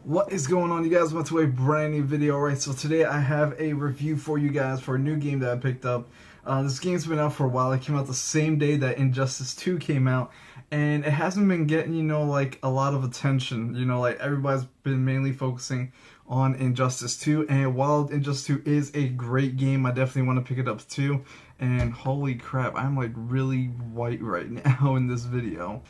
What is going on, you guys? Welcome to a brand new video. Right, so today I have a review for you guys for a new game that I picked up. This game's been out for a while. It came out the same day that Injustice 2 came out, and it hasn't been getting, like a lot of attention. Like everybody's been mainly focusing on Injustice 2, and while Injustice 2 is a great game, I definitely want to pick it up too. And holy crap, I'm like really white right now in this video.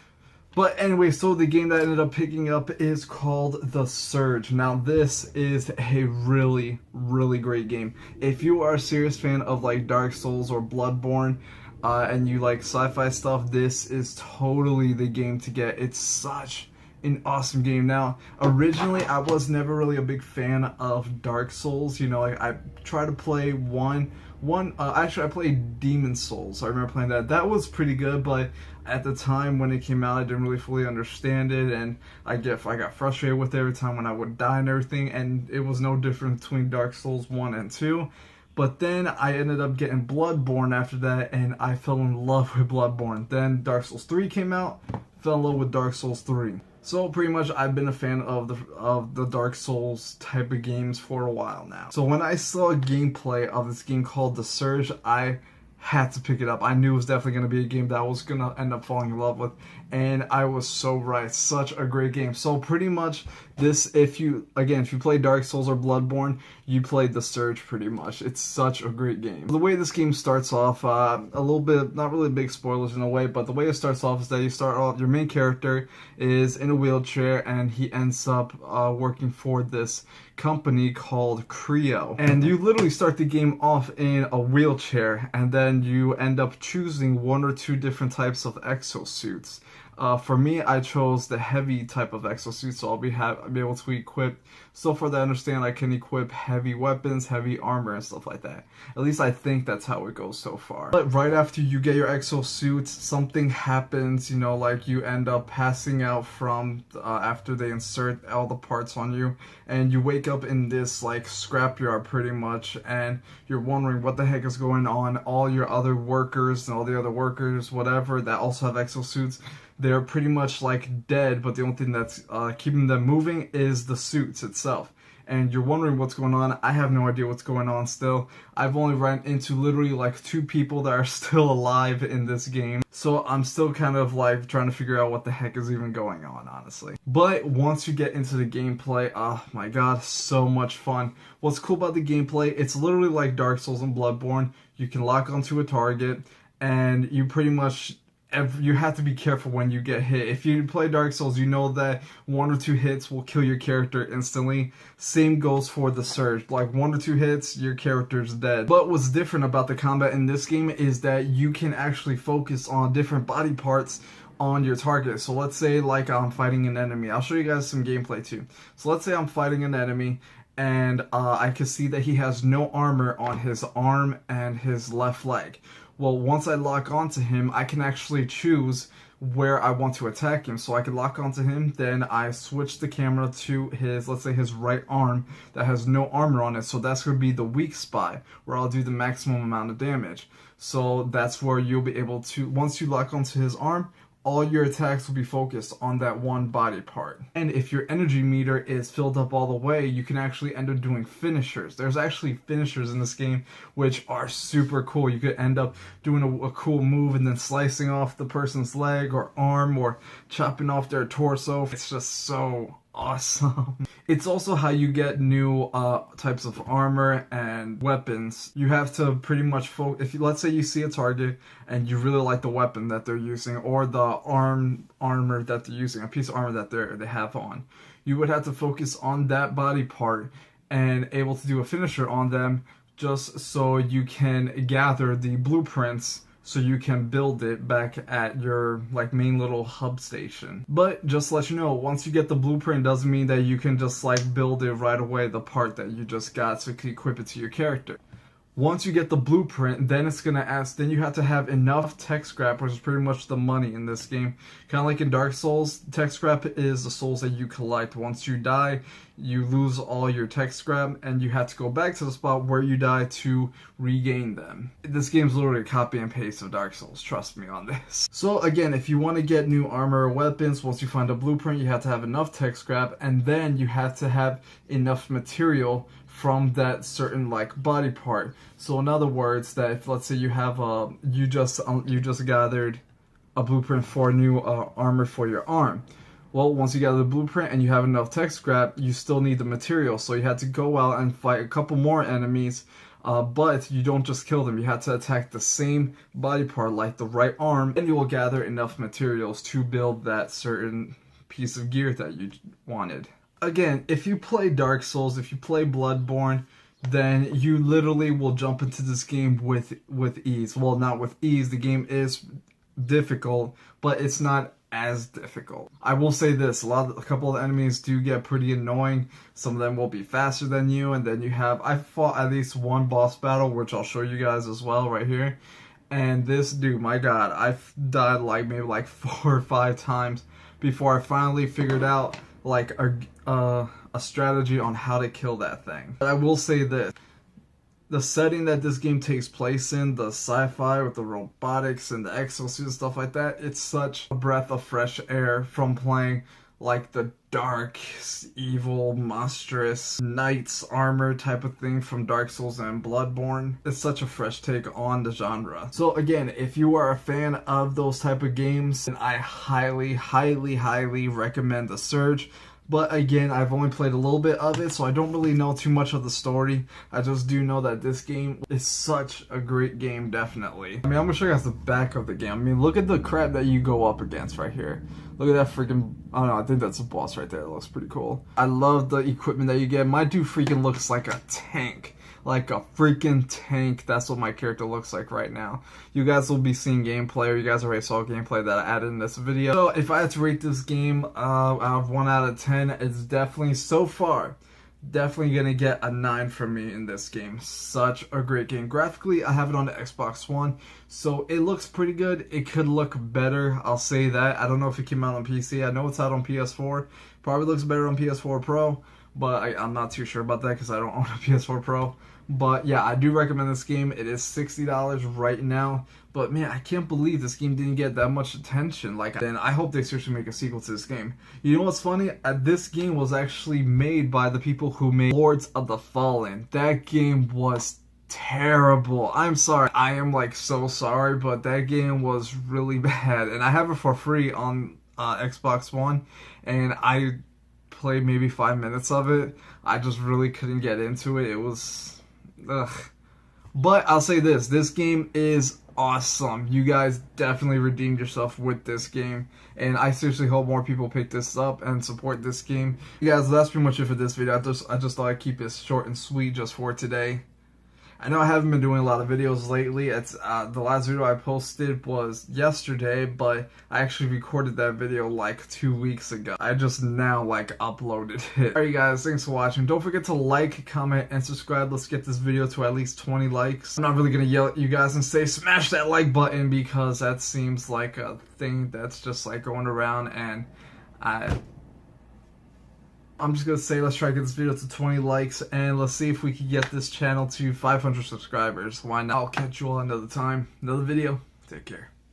But anyway, so the game that I ended up picking up is called The Surge. Now this is a really great game. If you are a serious fan of like Dark Souls or Bloodborne, and you like sci-fi stuff, this is totally the game to get. It's such an awesome game. Now, originally I was never really a big fan of Dark Souls. Like I tried to play actually I played Demon Souls. I remember playing that. That was pretty good, but at the time when it came out, I didn't really fully understand it, and I got frustrated with it every time when I would die and everything, and it was no different between Dark Souls 1 and 2. But then I ended up getting Bloodborne after that, and I fell in love with Bloodborne. Then Dark Souls 3 came out, fell in love with Dark Souls 3. So pretty much I've been a fan of the Dark Souls type of games for a while now. So when I saw gameplay of this game called The Surge, I had to pick it up. I knew it was definitely going to be a game that I was going to end up falling in love with, and I was so right. Such a great game. So pretty much this, if you play Dark Souls or Bloodborne, you played The Surge pretty much. It's such a great game. The way this game starts off, a little bit, not really big spoilers in a way, but the way it starts off is that you start off, your main character is in a wheelchair, and he ends up working for this company called Creo. And you literally start the game off in a wheelchair, and then you end up choosing one or two different types of exosuits. For me, I chose the heavy type of exosuit, so I'll be able to equip. So far that I understand, I can equip heavy weapons, heavy armor, and stuff like that. At least I think that's how it goes so far. But right after you get your exosuit, something happens. Like you end up passing out from after they insert all the parts on you, and you wake up in this like scrapyard pretty much, and you're wondering what the heck is going on. All your other workers and all the other workers, whatever, that also have exosuits, they're pretty much like dead, but the only thing that's keeping them moving is the suits itself. And you're wondering what's going on. I have no idea what's going on still. I've only run into literally like 2 people that are still alive in this game. So I'm still kind of like trying to figure out what the heck is even going on, honestly. But once you get into the gameplay, oh my god, so much fun. What's cool about the gameplay, it's literally like Dark Souls and Bloodborne. You can lock onto a target, and you pretty much you have to be careful when you get hit. If you play Dark Souls, you know that 1 or 2 hits will kill your character instantly. Same goes for The Surge. Like 1 or 2 hits, your character's dead. But what's different about the combat in this game is that you can actually focus on different body parts on your target. So let's say like I'm fighting an enemy. I'll show you guys some gameplay too. So let's say I'm fighting an enemy, and I can see that he has no armor on his arm and his left leg. Well, once I lock onto him, I can actually choose where I want to attack him. So I can lock onto him, then I switch the camera to his, let's say his right arm that has no armor on it. So that's going to be the weak spot where I'll do the maximum amount of damage. So that's where you'll be able to, once you lock onto his arm, all your attacks will be focused on that one body part. And if your energy meter is filled up all the way, you can actually end up doing finishers. There's actually finishers in this game which are super cool. You could end up doing a cool move and then slicing off the person's leg or arm, or chopping off their torso. It's just so awesome. It's also how you get new types of armor and weapons. You have to pretty much focus. Let's say you see a target and you really like the weapon that they're using, or the armor that they're using, a piece of armor that they have on, you would have to focus on that body part and able to do a finisher on them, just so you can gather the blueprints so you can build it back at your like main little hub station. But just to let you know, once you get the blueprint, doesn't mean that you can just like build it right away, the part that you just got, so you can equip it to your character. Once you get the blueprint, then it's gonna ask, then you have to have enough tech scrap, which is pretty much the money in this game. Kind of like in Dark Souls, tech scrap is the souls that you collect. Once you die, you lose all your tech scrap, and you have to go back to the spot where you died to regain them. This game's literally a copy and paste of Dark Souls, trust me on this. So again, if you want to get new armor or weapons, once you find a blueprint, you have to have enough tech scrap, and then you have to have enough material from that certain like body part. So in other words, that if let's say you have you just gathered a blueprint for new armor for your arm. Well, once you gather the blueprint and you have enough tech scrap, you still need the material. So you had to go out and fight a couple more enemies, but you don't just kill them. You had to attack the same body part, like the right arm, and you will gather enough materials to build that certain piece of gear that you wanted. Again, if you play Dark Souls, if you play Bloodborne, then you literally will jump into this game with ease. Well, not with ease. The game is difficult, but it's not as difficult. I will say this, a couple of enemies do get pretty annoying. Some of them will be faster than you, and then I fought at least one boss battle, which I'll show you guys as well right here. And this dude, my god, I've died maybe 4 or 5 times before I finally figured out a strategy on how to kill that thing. But I will say this, the setting that this game takes place in, the sci-fi with the robotics and the exosuits and stuff like that, it's such a breath of fresh air from playing like the dark, evil, monstrous knight's armor type of thing from Dark Souls and Bloodborne. It's such a fresh take on the genre. So again, if you are a fan of those type of games, then I highly, highly, highly recommend The Surge. But again, I've only played a little bit of it, so I don't really know too much of the story. I just do know that this game is such a great game, definitely. I mean, I'm gonna show you guys the back of the game. I mean, look at the crap that you go up against right here. Look at that freaking, I don't know, I think that's a boss right there. It looks pretty cool. I love the equipment that you get. My dude freaking looks like a tank. Like a freaking tank. That's what my character looks like right now. You guys will be seeing gameplay, or you guys already saw gameplay that I added in this video. So if I had to rate this game out of 1 out of 10, it's definitely, so far, definitely gonna get a 9 from me in this game. Such a great game. Graphically, I have it on the Xbox One, so it looks pretty good. It could look better, I'll say that. I don't know if it came out on PC. I know it's out on PS4. Probably looks better on PS4 Pro, but I'm not too sure about that because I don't own a PS4 Pro. But yeah, I do recommend this game. It is $60 right now. But man, I can't believe this game didn't get that much attention. Then I hope they seriously make a sequel to this game. You know what's funny? This game was actually made by the people who made Lords of the Fallen. That game was terrible. I'm sorry. I am so sorry, but that game was really bad. And I have it for free on Xbox One, and I played maybe 5 minutes of it. I just really couldn't get into it. It was... ugh. But I'll say this game is awesome. You guys definitely redeemed yourself with this game, and I seriously hope more people pick this up and support this game. You guys, that's pretty much it for this video. I just thought I'd keep it short and sweet just for today. I know I haven't been doing a lot of videos lately. It's the last video I posted was yesterday, but I actually recorded that video 2 weeks ago. I just now uploaded it. Alright guys, thanks for watching. Don't forget to like, comment, and subscribe. Let's get this video to at least 20 likes. I'm not really gonna yell at you guys and say smash that like button, because that seems like a thing that's just going around, and I'm just going to say let's try to get this video to 20 likes, and let's see if we can get this channel to 500 subscribers. Why not? I'll catch you all another time, another video. Take care.